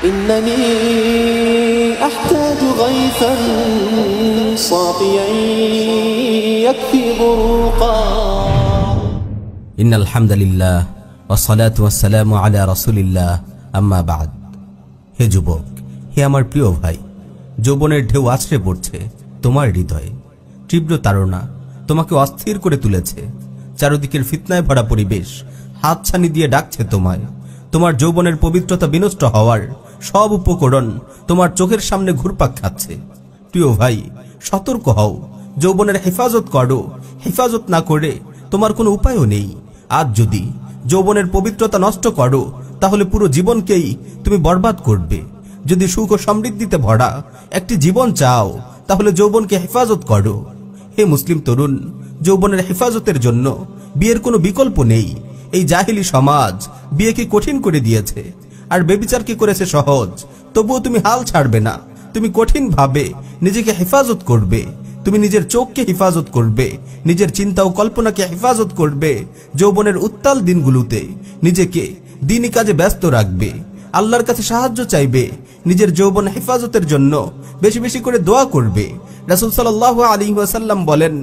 إنني أحتاج غيثا صافيا يكفي بروقا إن الحمد لله والصلاة والسلام على رسول الله أما بعد হে যুবক, হে আমার প্রিয় ভাই, যৌবনের ঢেউ আছড়ে পড়ছে তোমার হৃদয়ে। তীব্র তাড়না তোমাকে অস্থির করে তুলেছে। চারদিকের ফিতনায় ভরা পরিবেশ হাতছানি দিয়ে ডাকছে তোমায়। তোমার যৌবনের পবিত্রতা বিনষ্ট হওয়ার সব উপকরণ তোমার চোখের সামনে ঘুরপাক খাচ্ছে। প্রিয় ভাই, সতর্ক হও, যৌবনের হেফাজত করো। হেফাজত না করে তোমার কোনো উপায়ও নেই। আজ যদি যৌবনের পবিত্রতা নষ্ট করো তাহলে পুরো জীবনকেই তুমি বরবাদ করবে। যদি সুখ ও সমৃদ্ধিতে ভরা একটি জীবন চাও তাহলে যৌবনকে হেফাজত করো। হে মুসলিম তরুণ, যৌবনের হেফাজতের জন্য বিয়ের কোনো বিকল্প নেই। এই জাহিলি সমাজ বিয়েকে কঠিন করে দিয়েছে আর বেবিচারকে করেছে সহজ। তবুও তুমি হাল ছাড়বে না। তুমি কঠিন ভাবে নিজেকে হেফাজত করবে। তুমি নিজের চোখকে হেফাজত করবে, নিজের চিন্তা ও কল্পনাকে হেফাজত করবে। যৌবনের উত্তাল দিনগুলোতে নিজেকে দিনী কাজে ব্যস্ত রাখবে, আল্লাহর কাছে সাহায্য চাইবে। নিজের যৌবন হেফাজতের জন্য বেশি বেশি করে দোয়া করবে। রাসূল সাল্লাল্লাহু আলাইহি ওয়াসাল্লাম বলেন,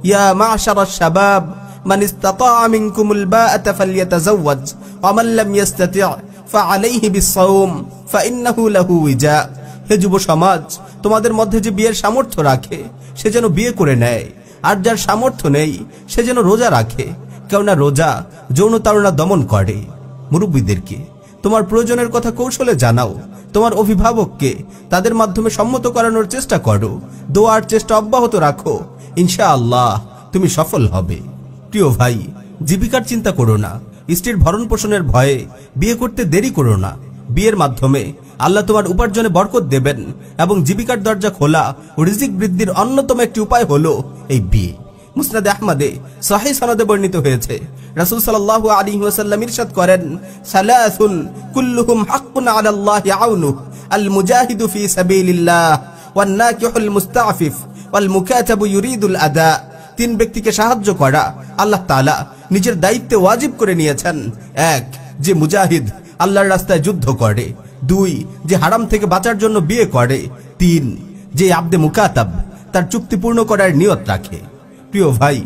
ইয়া মা'শারাশ শাবাব মান ইসতাতা'a মিনকুমুল বা'আতা ফালইয়াতাযাওয়াজ ওয়া মান লাম ইসতাতি' ফা'আলাইহি বিস-সাওম ফাইন্নাহু লাহু উইজা। হে যুব সমাজ, তোমাদের মধ্যে যে বিয়ের সামর্থ্য রাখে সে যেন বিয়ে করে নেয়, আর যার সামর্থ্য নেই সে যেন রোজা রাখে, কেননা রোজা যৌন তাড়না দমন করে। মুরব্বীদেরকে তোমার প্রয়োজনের কথা কৌশলে জানাও। তোমার অভিভাবককে তাদের মাধ্যমে সম্মত করানোর চেষ্টা করো। দোয়ার চেষ্টা অব্যাহত রাখো, ইনশাআল্লাহ তুমি সফল হবে। প্রিয় ভাই, জীবিকার চিন্তা করো না। স্ত্রীর ভরণ পোষণের ভয়ে বিয়ে করতে দেরি করো না। বিয়ের মাধ্যমে আল্লাহ তোমার উপার্জনে বরকত দেবেন এবং জীবিকার দরজা খোলা ও রিজিক বৃদ্ধির অন্যতম একটি উপায় হলো এই বিয়ে। মুসনাদে আহমদে সহিহ সনদে বর্ণিত হয়েছে, রাসূল সাল্লাল্লাহু আলাইহি ওয়াসাল্লাম ইরশাদ করেন, সালাসুন কুল্লুহুম হাক্কুন আলাল্লাহি আউনুহু আল মুজাহিদু ফি সাবিলিল্লাহ ওয়ান নাকিহুল মুস্তাফিফ ওয়াল মুকাতাবু ইউরিদুল আদা। তিন ব্যক্তিকে সাহায্য করা আল্লাহ তাআলা নিজের দায়িত্বে ওয়াজিব করে নিয়েছেন। এক, যে মুজাহিদ আল্লাহর রাস্তায় যুদ্ধ করে। দুই, যে হারাম থেকে বাঁচার জন্য বিয়ে করে। তিন, যে আবদে মুকাতাব তার চুক্তি পূর্ণ করার নিয়ত রাখে। প্রিয় ভাই,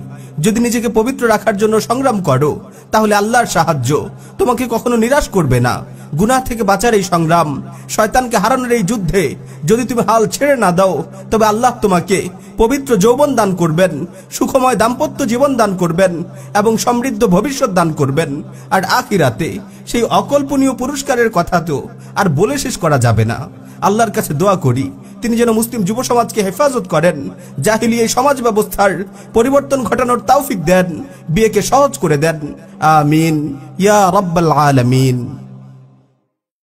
যদি নিজেকে পবিত্র রাখার জন্য সংগ্রাম করো তাহলে আল্লাহর সাহায্য তোমাকে কখনো নিরাশ করবে না। গুনাহ থেকে বাঁচার এই সংগ্রাম, শয়তানকে হারানোর এই যুদ্ধে যদি তুমি হাল ছেড়ে না দাও তবে আল্লাহ তোমাকে পবিত্র যৌবন দান করবেন, সুখময় দাম্পত্য জীবন দান করবেন এবং সমৃদ্ধ ভবিষ্যৎ দান করবেন। আর আখিরাতে সেই অকল্পনীয় পুরস্কারের কথা তো আর বলে শেষ করা যাবে না। আল্লাহর কাছে দোয়া করি তিনি যেন মুসলিম যুব সমাজকে হেফাজত করেন, জাহিলি এই সমাজ ব্যবস্থার পরিবর্তন ঘটানোর তৌফিক দেন, বিয়েকে সহজ করে দেন। আমিন ইয়া রাব্বাল আলামিন।